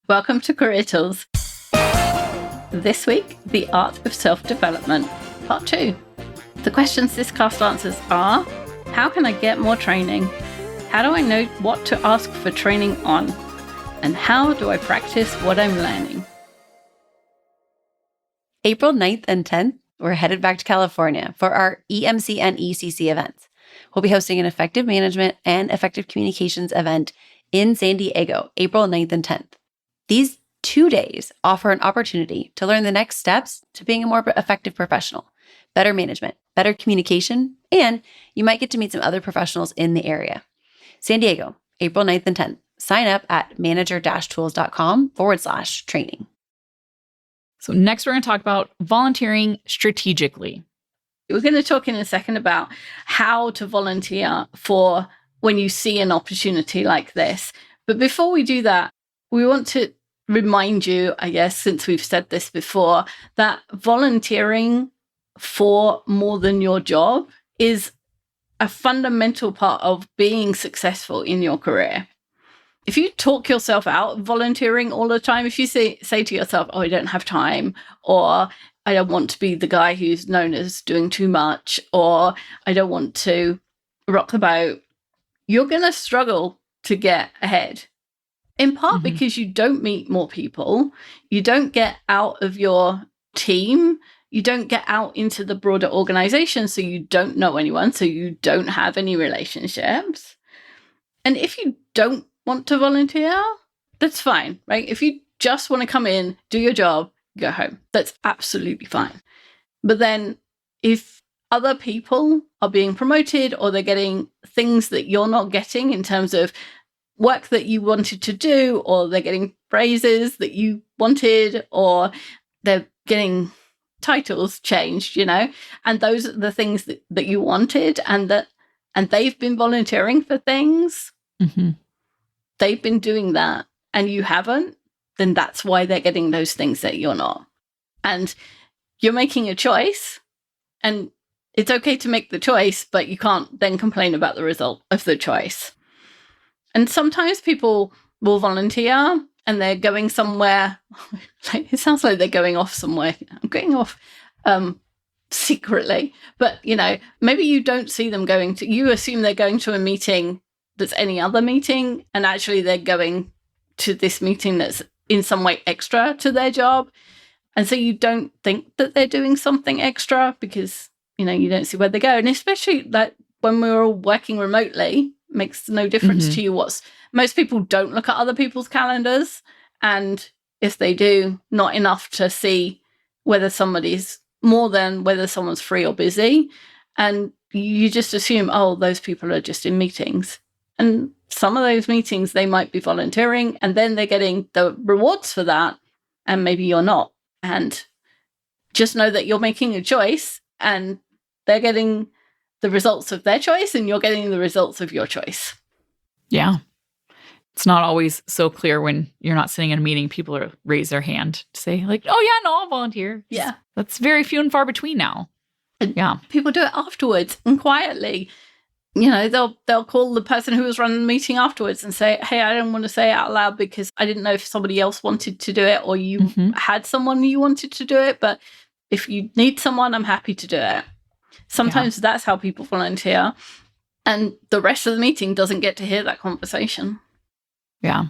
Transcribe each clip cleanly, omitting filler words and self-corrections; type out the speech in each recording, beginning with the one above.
Welcome to Career Tools. This week, the art of self-development, part 2. The questions this cast answers are: how can I get more training? How do I know what to ask for training on? And how do I practice what I'm learning? April 9th and 10th, we're headed back to California for our EMC and ECC events. We'll be hosting an effective management and effective communications event in San Diego, April 9th and 10th. These 2 days offer an opportunity to learn the next steps to being a more effective professional, better management, better communication, and you might get to meet some other professionals in the area. San Diego, April 9th and 10th. Sign up at manager-tools.com/training. So next we're going to talk about volunteering strategically. We're going to talk in a second about how to volunteer for when you see an opportunity like this. But before we do that, we want to remind you, I guess, since we've said this before, that volunteering for more than your job is a fundamental part of being successful in your career. If you talk yourself out volunteering all the time, if you say to yourself, oh, I don't have time, or I don't want to be the guy who's known as doing too much, or I don't want to rock the boat, you're going to struggle to get ahead. In part because you don't meet more people, you don't get out of your team, you don't get out into the broader organization, so you don't know anyone, so you don't have any relationships. And if you don't want to volunteer, that's fine, right? If you just want to come in, do your job, go home, that's absolutely fine. But then if other people are being promoted or they're getting things that you're not getting in terms of work that you wanted to do, or they're getting praises that you wanted, or they're getting titles changed, and those are the things that you wanted, and they've been volunteering for things, they've been doing that, and you haven't, then that's why they're getting those things that you're not. And you're making a choice, and it's okay to make the choice, but you can't then complain about the result of the choice. And sometimes people will volunteer and they're going somewhere. It sounds like they're going off somewhere. I'm going off secretly. But, maybe you don't see them you assume they're going to a meeting that's any other meeting. And actually they're going to this meeting that's in some way extra to their job. And so you don't think that they're doing something extra because, you don't see where they go. And especially like when we're all working remotely, makes no difference to you. Most people don't look at other people's calendars, and if they do, not enough to see whether somebody's more than whether someone's free or busy, and you just assume, oh, those people are just in meetings. And some of those meetings they might be volunteering, and then they're getting the rewards for that, and maybe you're not. And just know that you're making a choice, and they're getting the results of their choice, and you're getting the results of your choice. Yeah. It's not always so clear when you're not sitting in a meeting, people raise their hand to say like, oh yeah, no, I'll volunteer. Yeah. That's very few and far between now. And yeah. People do it afterwards and quietly. They'll call the person who was running the meeting afterwards and say, hey, I don't want to say it out loud because I didn't know if somebody else wanted to do it, or you had someone you wanted to do it. But if you need someone, I'm happy to do it. Sometimes that's how people volunteer, and the rest of the meeting doesn't get to hear that conversation. Yeah.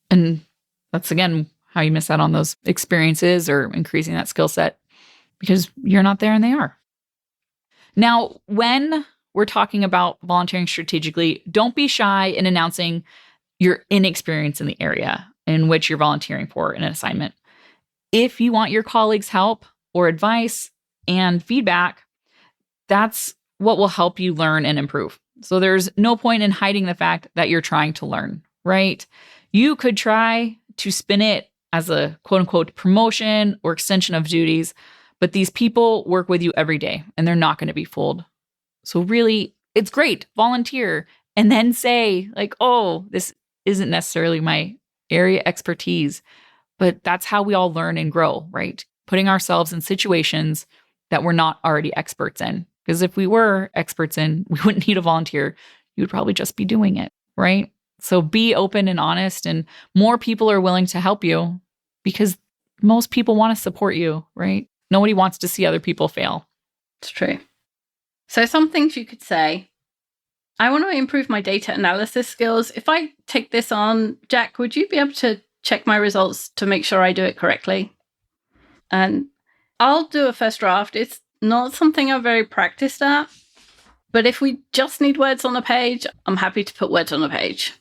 And that's, again, how you miss out on those experiences or increasing that skill set because you're not there and they are. Now, when we're talking about volunteering strategically, don't be shy in announcing your inexperience in the area in which you're volunteering for an assignment. If you want your colleagues' help or advice and feedback, that's what will help you learn and improve. So there's no point in hiding the fact that you're trying to learn, right? You could try to spin it as a quote unquote promotion or extension of duties, but these people work with you every day and they're not going to be fooled. So really, it's great, volunteer, and then say like, oh, this isn't necessarily my area expertise, but that's how we all learn and grow, right? Putting ourselves in situations that we're not already experts in. Because if we were experts in, we wouldn't need a volunteer. You would probably just be doing it, right? So be open and honest, and more people are willing to help you because most people want to support you, right? Nobody wants to see other people fail. It's true. So some things you could say: I want to improve my data analysis skills. If I take this on, Jack, would you be able to check my results to make sure I do it correctly? And I'll do a first draft. It's not something I'm very practiced at, but if we just need words on a page, I'm happy to put words on a page.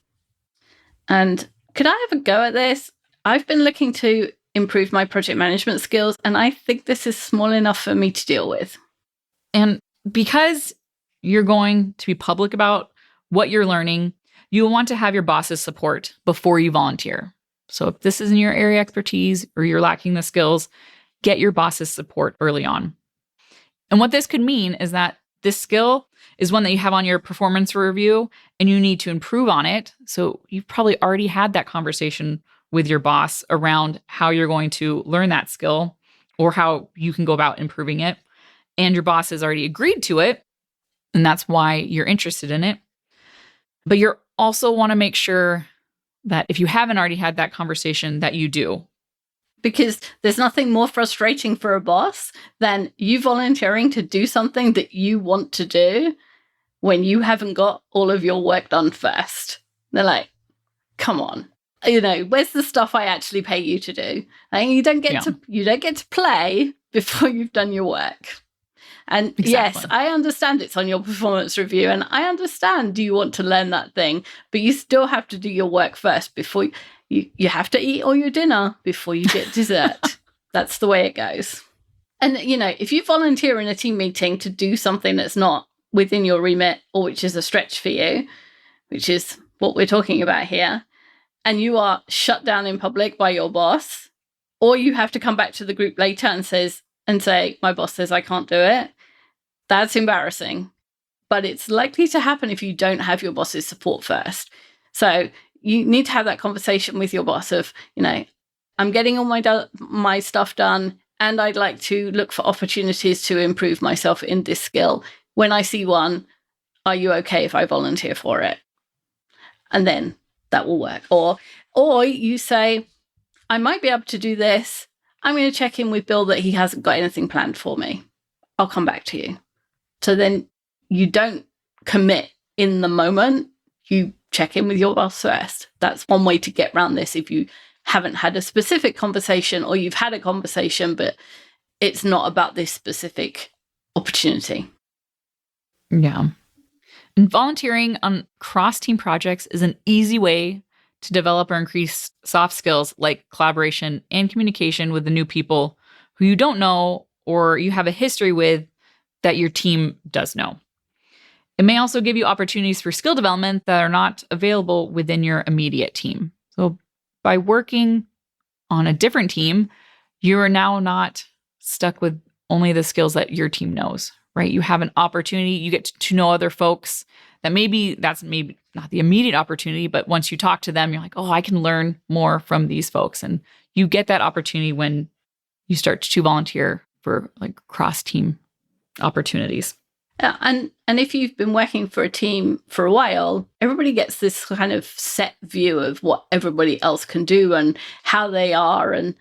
And could I have a go at this? I've been looking to improve my project management skills, and I think this is small enough for me to deal with. And because you're going to be public about what you're learning, you want to have your boss's support before you volunteer. So if this isn't your area of expertise or you're lacking the skills, get your boss's support early on. And what this could mean is that this skill is one that you have on your performance review and you need to improve on it. So you've probably already had that conversation with your boss around how you're going to learn that skill or how you can go about improving it. And your boss has already agreed to it, and that's why you're interested in it. But you also want to make sure that if you haven't already had that conversation, that you do. Because there's nothing more frustrating for a boss than you volunteering to do something that you want to do when you haven't got all of your work done first. They're like, come on, where's the stuff I actually pay you to do? And you don't get to play before you've done your work. And Exactly. Yes, I understand it's on your performance review, and I understand you want to learn that thing, but you still have to do your work first before you have to eat all your dinner before you get dessert. That's the way it goes. And, if you volunteer in a team meeting to do something that's not within your remit or which is a stretch for you, which is what we're talking about here, and you are shut down in public by your boss, or you have to come back to the group later and say, my boss says I can't do it, that's embarrassing. But it's likely to happen if you don't have your boss's support first. So you need to have that conversation with your boss of, I'm getting all my stuff done, and I'd like to look for opportunities to improve myself in this skill. When I see one, are you okay if I volunteer for it? And then that will work. Or you say, I might be able to do this. I'm going to check in with Bill that he hasn't got anything planned for me. I'll come back to you. So then you don't commit in the moment. You check in with your boss first. That's one way to get around this if you haven't had a specific conversation, or you've had a conversation, but it's not about this specific opportunity. Yeah. And volunteering on cross-team projects is an easy way to develop or increase soft skills like collaboration and communication with the new people who you don't know or you have a history with that your team does know. It may also give you opportunities for skill development that are not available within your immediate team. So by working on a different team, you are now not stuck with only the skills that your team knows, right? You have an opportunity, you get to know other folks that that's maybe not the immediate opportunity, but once you talk to them, you're like, oh, I can learn more from these folks. And you get that opportunity when you start to volunteer for like cross-team opportunities. Yeah, and if you've been working for a team for a while, everybody gets this kind of set view of what everybody else can do and how they are. And,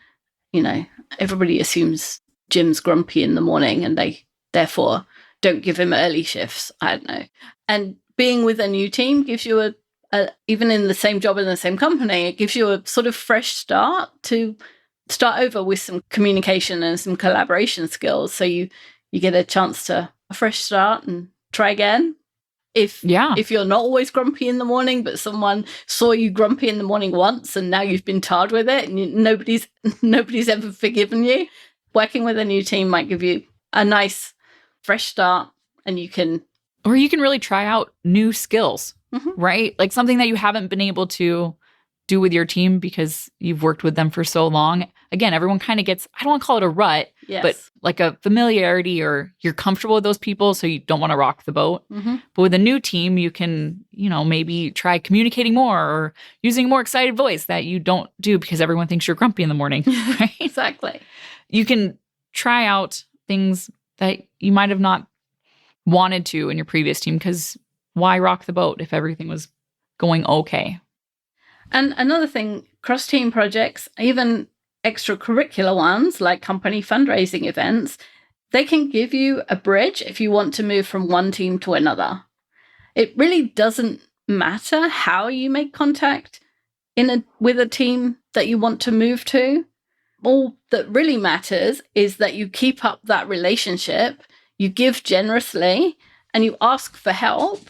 everybody assumes Jim's grumpy in the morning and they therefore don't give him early shifts. I don't know. And being with a new team gives you even in the same job in the same company, it gives you a sort of fresh start to start over with some communication and some collaboration skills. So you get a chance to a fresh start and try again. If you're not always grumpy in the morning, but someone saw you grumpy in the morning once and now you've been tarred with it and nobody's ever forgiven you, working with a new team might give you a nice fresh start, and you can really try out new skills, right? Like something that you haven't been able to do with your team because you've worked with them for so long. Again, everyone kind of gets, I don't want to call it a rut, but like a familiarity, or you're comfortable with those people, so you don't want to rock the boat. But with a new team, you can, maybe try communicating more or using a more excited voice that you don't do because everyone thinks you're grumpy in the morning, right? Exactly. You can try out things that you might have not wanted to in your previous team, because why rock the boat if everything was going okay, And another thing, cross-team projects, even extracurricular ones like company fundraising events, they can give you a bridge if you want to move from one team to another. It really doesn't matter how you make contact with a team that you want to move to. All that really matters is that you keep up that relationship, you give generously, and you ask for help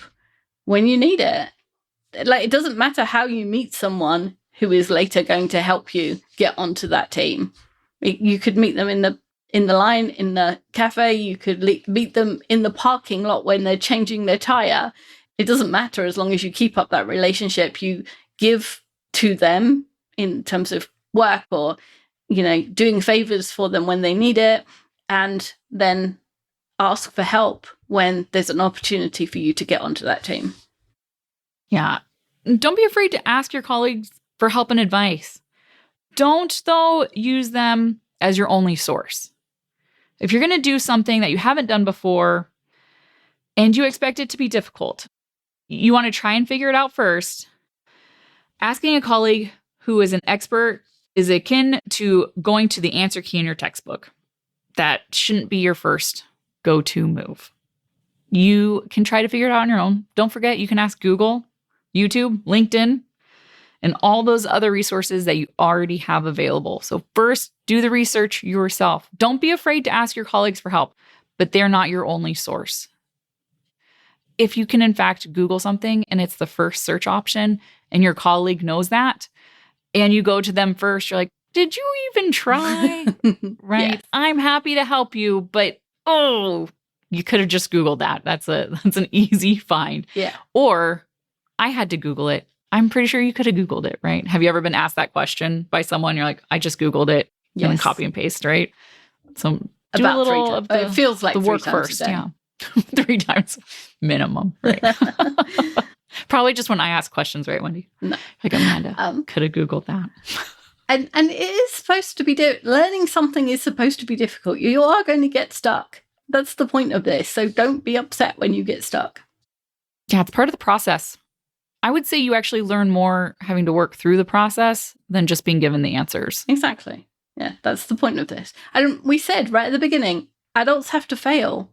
when you need it. Like, it doesn't matter how you meet someone who is later going to help you get onto that team. You could meet them in the line in the cafe. You could meet them in the parking lot when they're changing their tire. It doesn't matter as long as you keep up that relationship. You give to them in terms of work or, doing favors for them when they need it, and then ask for help when there's an opportunity for you to get onto that team. Yeah. Don't be afraid to ask your colleagues for help and advice. Don't, though, use them as your only source. If you're going to do something that you haven't done before and you expect it to be difficult, you want to try and figure it out first. Asking a colleague who is an expert is akin to going to the answer key in your textbook. That shouldn't be your first go-to move. You can try to figure it out on your own. Don't forget, you can ask Google, YouTube, LinkedIn, and all those other resources that you already have available. So first, do the research yourself. Don't be afraid to ask your colleagues for help, but they're not your only source. If you can, in fact, Google something and it's the first search option and your colleague knows that, and you go to them first, you're like, did you even try? Right? Yes. I'm happy to help you, but you could have just Googled that. That's an easy find. Yeah. Or I had to Google it. I'm pretty sure you could have Googled it, right? Have you ever been asked that question by someone? You're like, I just Googled it. Yes. And then copy and paste, right? So do About a little 3 of times. the, It feels like the 3 work times a first. day. Yeah. 3 times minimum, right? Probably just when I ask questions, right, Wendy? No. Like, Amanda, could have Googled that. And it is supposed to be learning something is supposed to be difficult. You are going to get stuck. That's the point of this. So don't be upset when you get stuck. Yeah, it's part of the process. I would say you actually learn more having to work through the process than just being given the answers. Exactly. Yeah, that's the point of this. And we said right at the beginning, adults have to fail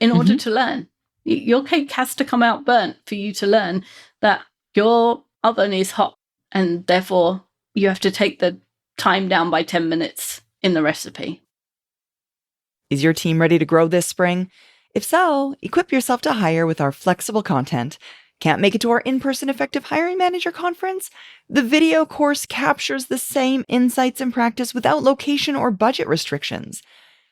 in order to learn. Your cake has to come out burnt for you to learn that your oven is hot, and therefore you have to take the time down by 10 minutes in the recipe. Is your team ready to grow this spring? If so, equip yourself to hire with our flexible content. Can't make it to our in-person Effective Hiring Manager conference? The video course captures the same insights and practice without location or budget restrictions.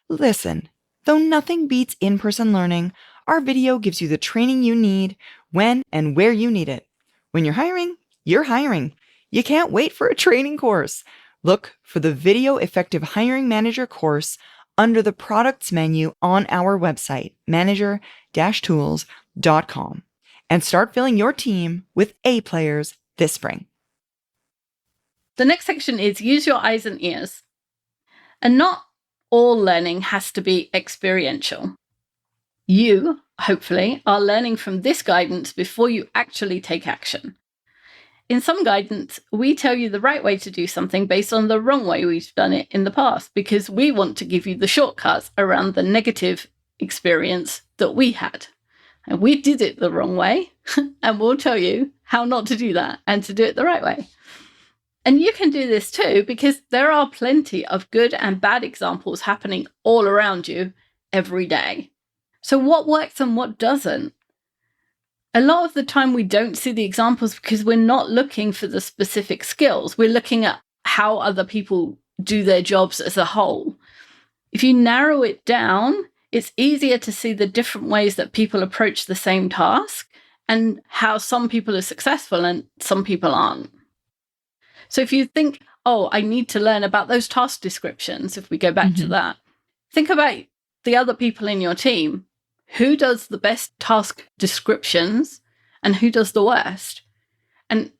Listen, though nothing beats in-person learning, our video gives you the training you need, when and where you need it. When you're hiring, you're hiring. You can't wait for a training course. Look for the Video Effective Hiring Manager course under the products menu on our website, manager-tools.com, and start filling your team with A players this spring. The next section is use your eyes and ears. And not all learning has to be experiential. You, hopefully, are learning from this guidance before you actually take action. In some guidance, we tell you the right way to do something based on the wrong way we've done it in the past, because we want to give you the shortcuts around the negative experience that we had. And we did it the wrong way, and we'll tell you how not to do that and to do it the right way. And you can do this too, because there are plenty of good and bad examples happening all around you every day. So what works and what doesn't? A lot of the time we don't see the examples because we're not looking for the specific skills. We're looking at how other people do their jobs as a whole. If you narrow it down, it's easier to see the different ways that people approach the same task and how some people are successful and some people aren't. So if you think, I need to learn about those task descriptions, if we go back to that, think about the other people in your team. Who does the best task descriptions and who does the worst? And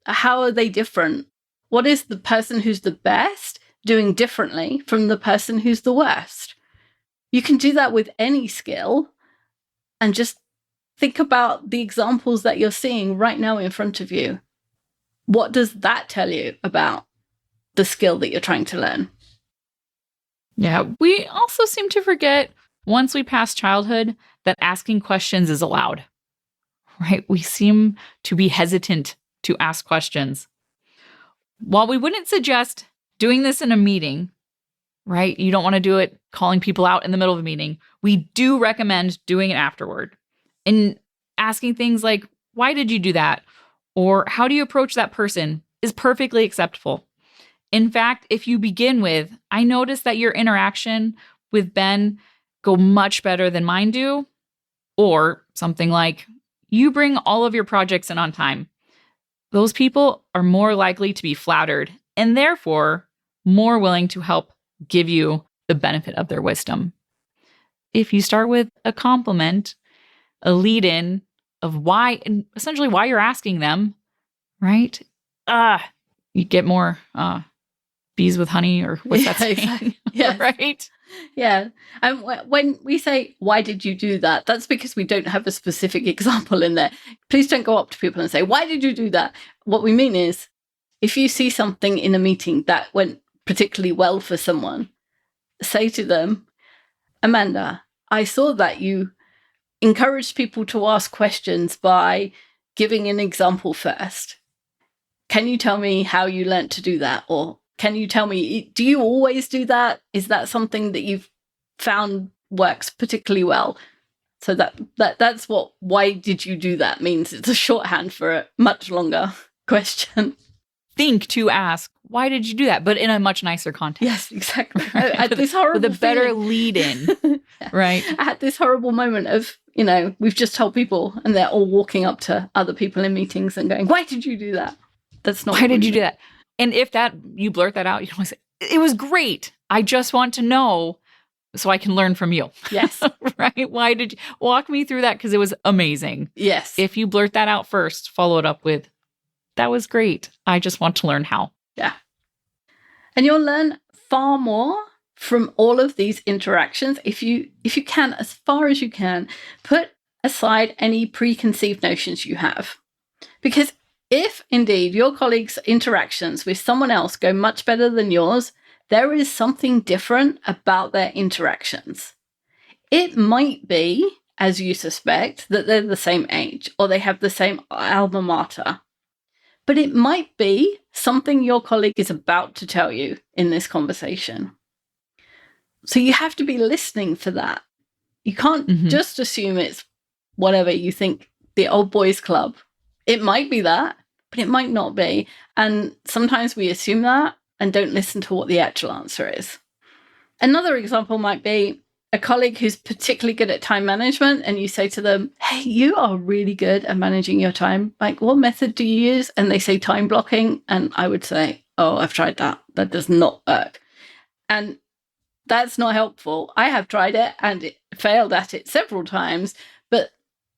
how are they different? What is the person who's the best doing differently from the person who's the worst? You can do that with any skill, and just think about the examples that you're seeing right now in front of you. what does that tell you about the skill that you're trying to learn? Yeah, we also seem to forget once we pass childhood that asking questions is allowed, right? We seem to be hesitant to ask questions. While we wouldn't suggest doing this in a meeting, right? You don't want to do it calling people out in the middle of a meeting. We do recommend doing it afterward and asking things like, why did you do that? Or how do you approach that person is perfectly acceptable. In fact, if you begin with, I noticed that your interaction with Ben go much better than mine do, or something like, you bring all of your projects in on time. Those people are more likely to be flattered and therefore more willing to help give you the benefit of their wisdom. If you start with a compliment, a lead-in of why, and essentially why you're asking them, right? You get more bees with honey, or what's that saying? Exactly. Yes. Right? Yeah. And when we say, why did you do that? That's because we don't have a specific example in there. Please don't go up to people and say, why did you do that? What we mean is, if you see something in a meeting that went particularly well for someone, say to them, Amanda, I saw that you encouraged people to ask questions by giving an example first. Can you tell me how you learned to do that? Or can you tell me, do you always do that? Is that something that you've found works particularly well? So that's what why did you do that means. It's a shorthand for a much longer question. Think to ask, why did you do that? But in a much nicer context. Yes, exactly. I had this horrible with a better feeling. lead-in, Yeah. right? I had this horrible moment of, we've just told people and they're all walking up to other people in meetings and going, why did you do that? That's not. Why did you do that? And if you blurt that out, you don't say, it was great. I just want to know so I can learn from you. Yes. Right? Why did you walk me through that? Because it was amazing. Yes. If you blurt that out first, follow it up with, that was great. I just want to learn how. Yeah. And you'll learn far more from all of these interactions if you can, as far as you can, put aside any preconceived notions you have. Because if indeed your colleagues' interactions with someone else go much better than yours, there is something different about their interactions. It might be, as you suspect, that they're the same age or they have the same alma mater. But it might be something your colleague is about to tell you in this conversation. So you have to be listening for that. You can't just assume it's whatever you think, the old boys club. It might be that, but it might not be. And sometimes we assume that and don't listen to what the actual answer is. Another example might be a colleague who's particularly good at time management, and you say to them, hey, you are really good at managing your time. Like, what method do you use? And they say time blocking. And I would say, oh, I've tried that. That does not work. And that's not helpful. I have tried it and it failed at it several times, but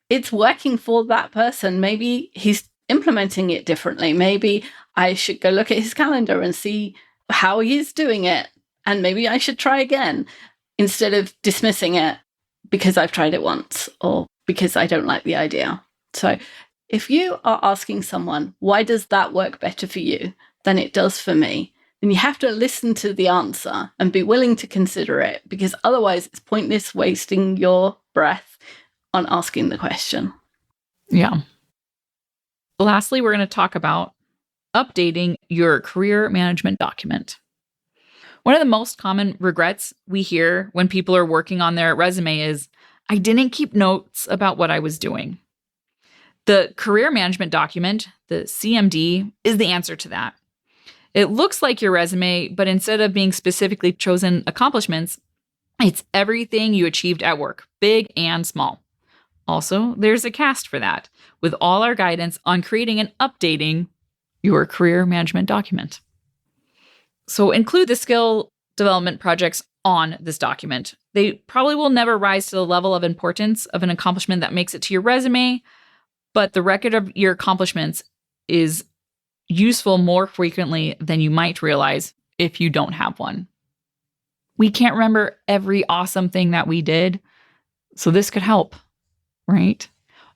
it's working for that person. Maybe he's implementing it differently. Maybe I should go look at his calendar and see how he's doing it. And maybe I should try again instead of dismissing it because I've tried it once or because I don't like the idea. So if you are asking someone, why does that work better for you than it does for me? Then you have to listen to the answer and be willing to consider it, because otherwise it's pointless wasting your breath on asking the question. Yeah. Lastly, we're going to talk about updating your career management document. One of the most common regrets we hear when people are working on their resume is, I didn't keep notes about what I was doing. The career management document, the CMD, is the answer to that. It looks like your resume, but instead of being specifically chosen accomplishments, it's everything you achieved at work, big and small. Also, there's a cast for that, with all our guidance on creating and updating your career management document. So include the skill development projects on this document. They probably will never rise to the level of importance of an accomplishment that makes it to your resume, but the record of your accomplishments is useful more frequently than you might realize if you don't have one. We can't remember every awesome thing that we did, so this could help, right?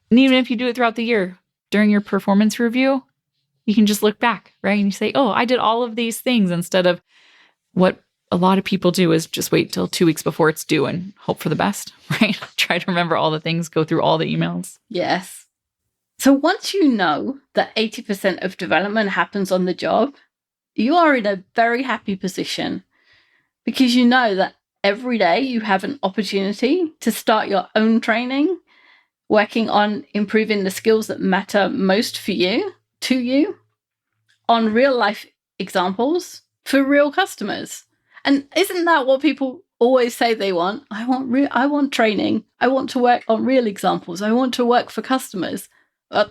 And even if you do it throughout the year, during your performance review, you can just look back, right? And you say, oh, I did all of these things, instead of what a lot of people do is just wait till 2 weeks before it's due and hope for the best, right? Try to remember all the things, go through all the emails. Yes. So once you know that 80% of development happens on the job, you are in a very happy position, because you know that every day you have an opportunity to start your own training, working on improving the skills that matter most for you, to you, on real life examples for real customers. And isn't that what people always say they want? I want training. I want to work on real examples. I want to work for customers.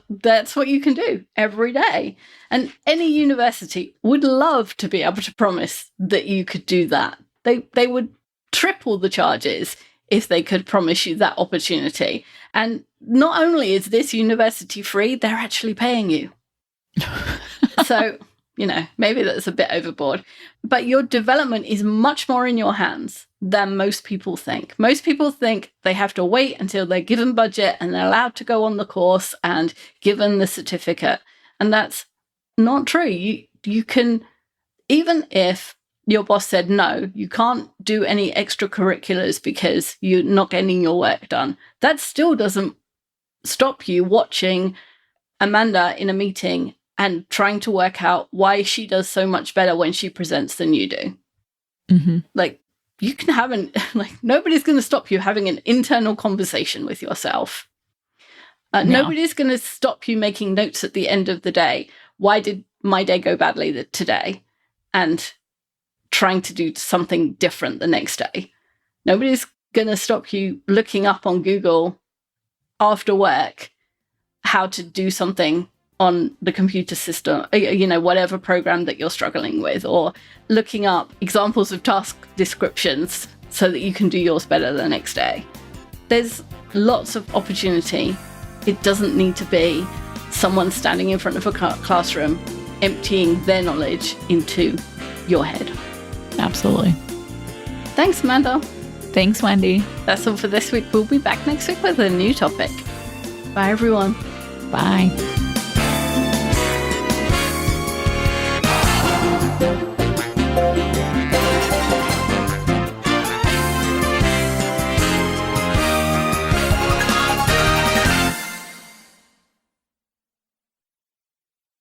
That's what you can do every day. And any university would love to be able to promise that you could do that. They would triple the charges if they could promise you that opportunity. And not only is this university free, they're actually paying you. So, maybe that's a bit overboard. But your development is much more in your hands than most people think. Most people think they have to wait until they're given budget and they're allowed to go on the course and given the certificate. And that's not true. You can, even if your boss said, no, you can't do any extracurriculars because you're not getting your work done, that still doesn't stop you watching Amanda in a meeting and trying to work out why she does so much better when she presents than you do. Mm-hmm. You can have nobody's going to stop you having an internal conversation with yourself. No. Nobody's going to stop you making notes at the end of the day. Why did my day go badly today? And trying to do something different the next day. Nobody's going to stop you looking up on Google after work how to do something on the computer system, whatever program that you're struggling with, or looking up examples of task descriptions so that you can do yours better the next day. There's lots of opportunity. It doesn't need to be someone standing in front of a classroom emptying their knowledge into your head. Absolutely. Thanks, Amanda. Thanks, Wendy. That's all for this week. We'll be back next week with a new topic. Bye, everyone. Bye.